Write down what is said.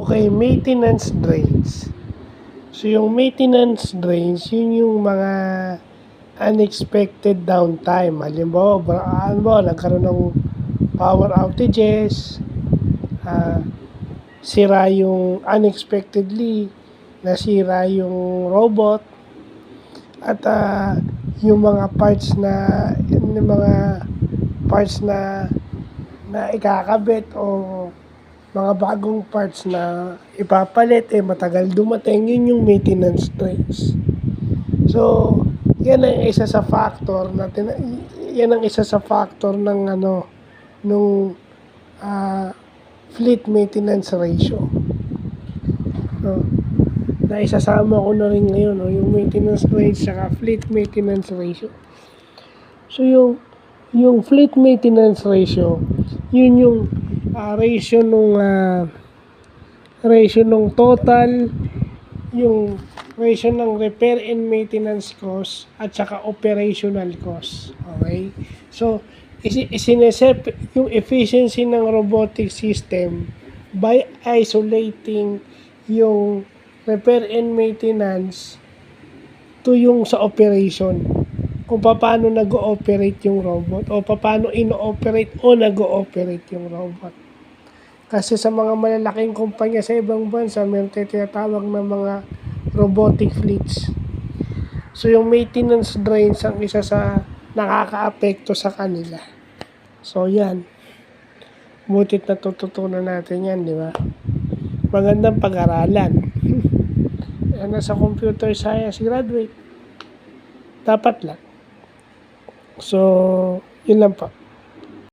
Okay, maintenance drains. So, yung maintenance drains, yun yung mga unexpected downtime. Halimbawa, nagkaroon ng power outages, sira yung unexpectedly, nasira yung robot, at yung mga parts na ikakabit o mga bagong parts na ipapalit, matagal dumating, yun yung maintenance drains. So, yan ang isa sa factor ng nung fleet maintenance ratio. No? Na isasama ko na rin ngayon, yung maintenance rates saka fleet maintenance ratio. So, yung fleet maintenance ratio, yun yung ratio nung total, yung ratio ng repair and maintenance cost at saka operational cost. Okay? So, isinesep yung efficiency ng robotic system by isolating yung repair and maintenance to yung sa operation. Kung paano nag-ooperate yung robot o paano ino-operate o nag-ooperate yung robot. Kasi sa mga malalaking kumpanya sa ibang bansa, meron tinatawag na mga robotic fleets. So, yung maintenance drains ang isa sa nakaka-apekto sa kanila. So, yan. Butit natututunan natin yan, di ba? Magandang pag-aralan. Nasa computer science graduate. Dapat lang. So, yun lang po.